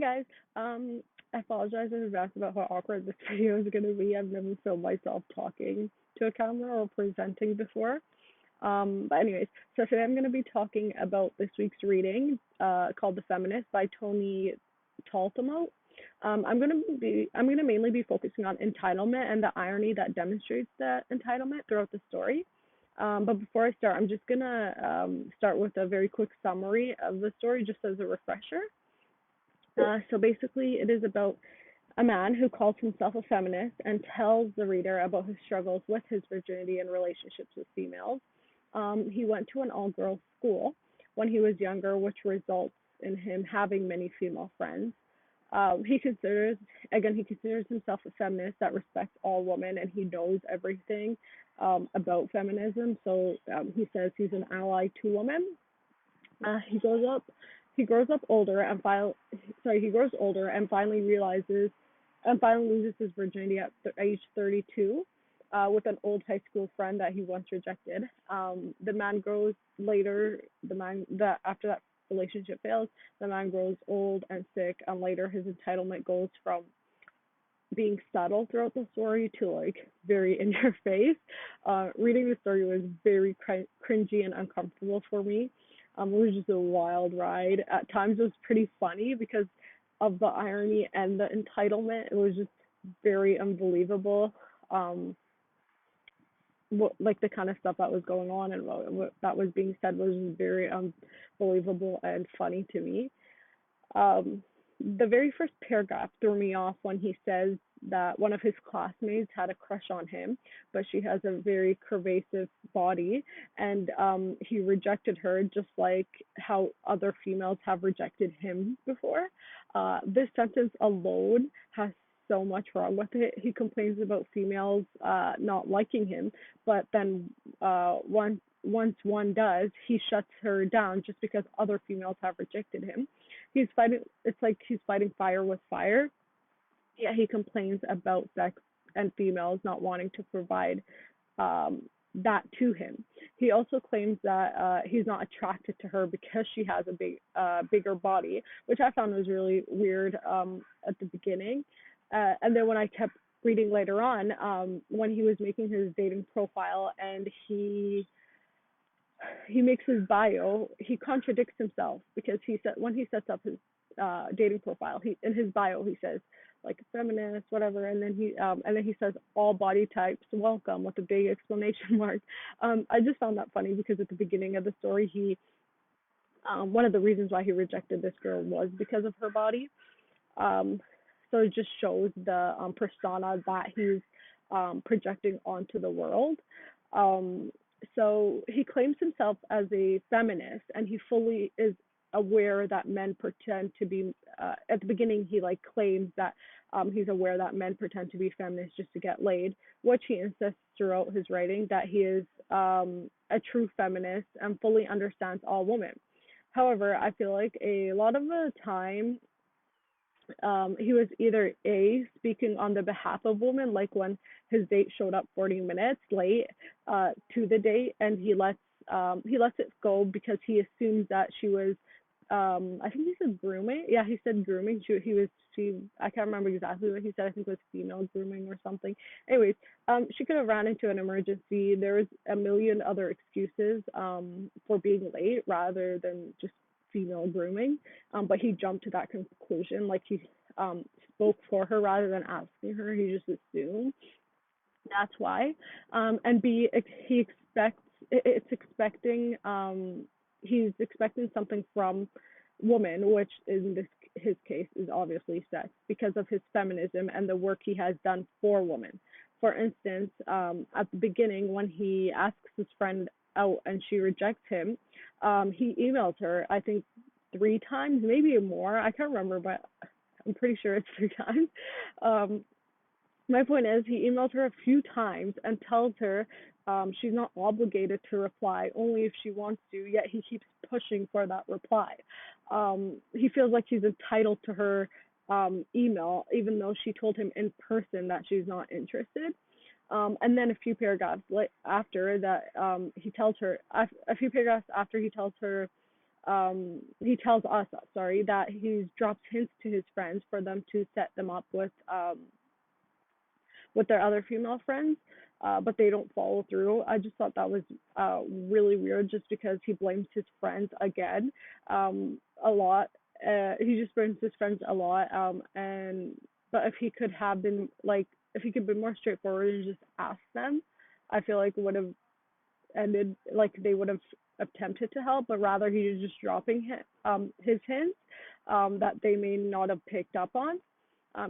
guys. I apologize in advance about how awkward this video is gonna be. I've never filmed myself talking to a camera or presenting before. But anyways, so today I'm gonna be talking about this week's reading, called "The Feminist" by Tony Taltamo. I'm gonna mainly be focusing on entitlement and the irony that demonstrates that entitlement throughout the story. But before I start, I'm just gonna start with a very quick summary of the story, just as a refresher. So basically, it is about a man who calls himself a feminist and tells the reader about his struggles with his virginity and relationships with females. He went to an all-girls school when he was younger, which results in him having many female friends. He considers, again, he considers himself a feminist that respects all women, and he knows everything about feminism. So he says he's an ally to women. Uh, he grows up he grows up older and he grows older and finally loses his virginity at age 32 with an old high school friend that he once rejected. The man grows later. The man that after that relationship fails, the man grows old and sick, and later his entitlement goes from being subtle throughout the story to like very in your face. Reading the story was very cringy and uncomfortable for me. It was just a wild ride. At times, it was pretty funny because of the irony and the entitlement. It was just very unbelievable. Um, like the kind of stuff that was going on and what that was being said was just very unbelievable and funny to me. The very first paragraph threw me off when he says that one of his classmates had a crush on him, but she has a very curvaceous body, and he rejected her just like how other females have rejected him before. This sentence alone has so much wrong with it. He complains about females not liking him, but then once one does, he shuts her down just because other females have rejected him. It's like he's fighting fire with fire. Yeah, he complains about sex and females not wanting to provide um, that to him. He also claims that he's not attracted to her because she has a bigger body, which I found was really weird at the beginning. And then when I kept reading later on, when he was making his dating profile and he makes his bio, he contradicts himself because he said when he sets up his dating profile, he in his bio he says like feminist, whatever, and then he says all body types welcome with a big exclamation mark. I just found that funny because at the beginning of the story, he one of the reasons why he rejected this girl was because of her body. Um, so it just shows the persona that he's projecting onto the world. Um, so he claims himself as a feminist, and he fully is aware that men pretend to be. At the beginning, he like claims that he's aware that men pretend to be feminists just to get laid, which he insists throughout his writing that he is a true feminist and fully understands all women. However, I feel like a lot of the time he was either A, speaking on the behalf of women, like when his date showed up 40 minutes late to the date, and he lets it go because he assumes that she was I think he said grooming. Yeah, he said grooming. She I can't remember exactly what he said. I think it was female grooming or something. Anyways, she could have ran into an emergency. There was a million other excuses for being late rather than just female grooming. But he jumped to that conclusion, like he spoke for her rather than asking her. He just assumed that's why. And B, he expects it's expecting he's expecting something from woman, which in this his case is obviously sex because of his feminism and the work he has done for women. For instance, at the beginning when he asks his friend out and she rejects him, he emails her I think 3 times, maybe more. I can't remember, but I'm pretty sure it's 3 times. Um, my point is, he emails her a few times and tells her she's not obligated to reply, only if she wants to, yet he keeps pushing for that reply. He feels like he's entitled to her email, even though she told him in person that she's not interested. And then a few paragraphs after that, he tells her, a few paragraphs after he tells her he tells us, sorry, that he drops hints to his friends for them to set them up with their other female friends, but they don't follow through. I just thought that was really weird, just because he blames his friends again, a lot. He just blames his friends a lot, and but if he could have been like, if he could be more straightforward and just ask them, I feel like it would have ended, like they would have attempted to help, but rather he was just dropping his hints that they may not have picked up on.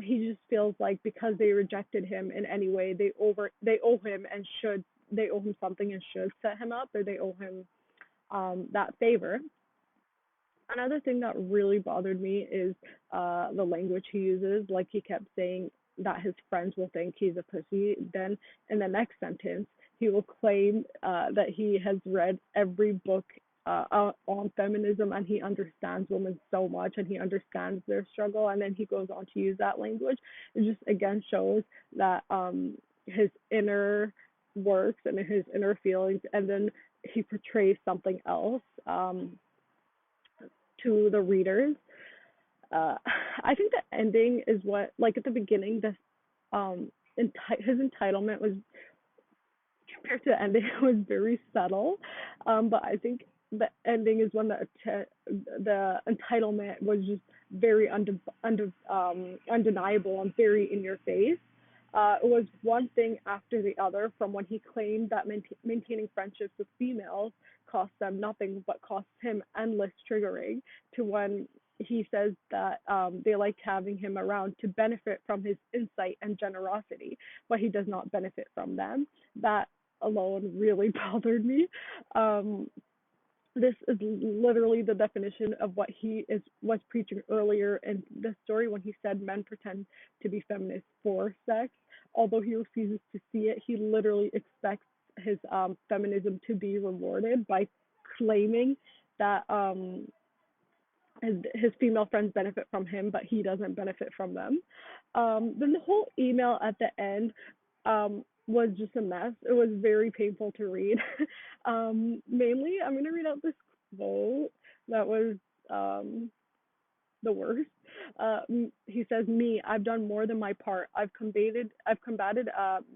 He just feels like because they rejected him in any way, they owe him and should they owe him something and should set him up, or they owe him that favor. Another thing that really bothered me is the language he uses. Like, he kept saying that his friends will think he's a pussy. Then in the next sentence, he will claim that he has read every book on feminism, and he understands women so much, and he understands their struggle. And then he goes on to use that language. It just again shows that his inner works and his inner feelings, and then he portrays something else. To the readers. Uh, I think the ending is what, like at the beginning, this his entitlement was, compared to the ending, was very subtle. But I think the ending is when the entitlement was just very undeniable and very in your face. It was one thing after the other, from when he claimed that maintaining friendships with females cost them nothing but costs him endless triggering, to when he says that they liked having him around to benefit from his insight and generosity, but he does not benefit from them. That alone really bothered me. Um, this is literally the definition of what he was preaching earlier in the story, when he said men pretend to be feminists for sex. Although he refuses to see it, he literally expects his feminism to be rewarded by claiming that his female friends benefit from him, but he doesn't benefit from them. Then the whole email at the end was just a mess. It was very painful to read. Mainly, I'm going to read out this quote that was the worst. He says, "Me, I've done more than my part. I've combated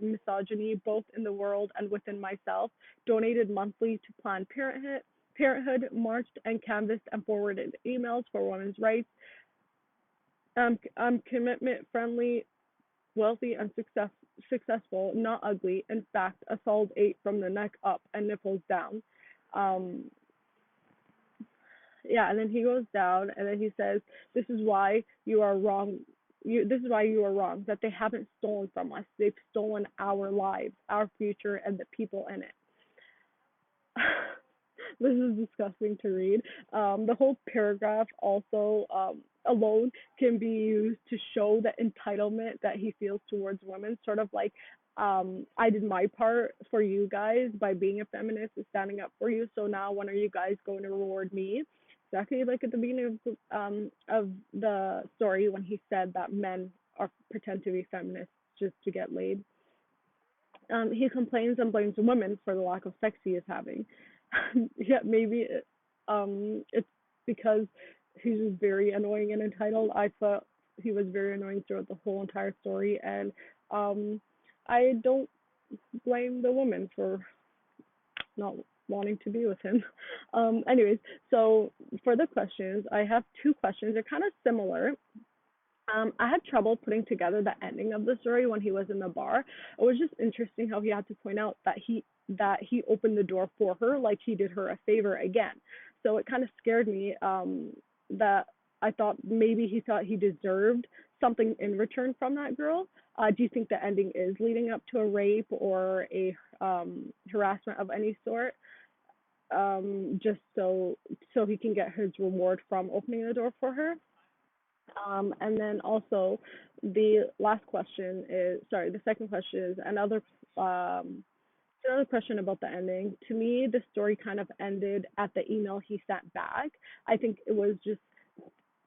misogyny both in the world and within myself. Donated monthly to Planned Parenthood, marched and canvassed and forwarded emails for women's rights. I'm commitment friendly, wealthy, and successful, not ugly. In fact, a solid 8 from the neck up and nipples down." Um, yeah, and then he goes down, and then he says, "This is why you are wrong. This is why you are wrong. That they haven't stolen from us. They've stolen our lives, our future, and the people in it." This is disgusting to read. The whole paragraph also alone can be used to show the entitlement that he feels towards women, sort of like, I did my part for you guys by being a feminist and standing up for you. So now, when are you guys going to reward me? Exactly like at the beginning of the story, when he said that men are pretend to be feminists just to get laid. He complains and blames women for the lack of sex he is having. Yeah, maybe it's because he's just very annoying and entitled. I thought he was very annoying throughout the whole entire story, and um, I don't blame the woman for not wanting to be with him. Anyways, so for the questions, I have two questions. They're kind of similar. I had trouble putting together the ending of the story when he was in the bar. It was just interesting how he had to point out that he opened the door for her, like he did her a favor again. So it kind of scared me, that I thought maybe he thought he deserved something in return from that girl. Do you think the ending is leading up to a rape or a harassment of any sort? Just so he can get his reward from opening the door for her. And then also, the last question is, sorry, the second question is another question about the ending. To me, the story kind of ended at the email he sent back. I think it was just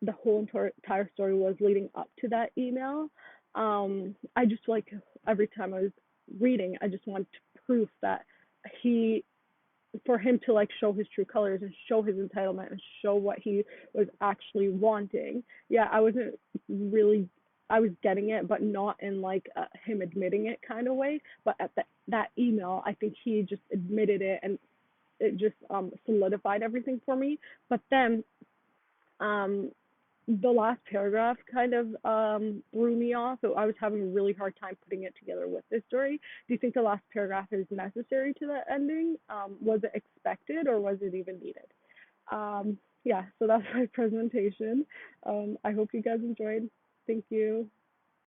the whole entire story was leading up to that email. I just, like, every time I was reading, I just wanted proof that he for him to like show his true colors and show his entitlement and show what he was actually wanting. Yeah, I wasn't really, I was getting it, but not in like him admitting it kind of way. But at that email, I think he just admitted it, and it just solidified everything for me. But then um the last paragraph kind of threw me off. So I was having a really hard time putting it together with this story. Do you think the last paragraph is necessary to the ending? Was it expected or was it even needed? Yeah, so that's my presentation. I hope you guys enjoyed. Thank you.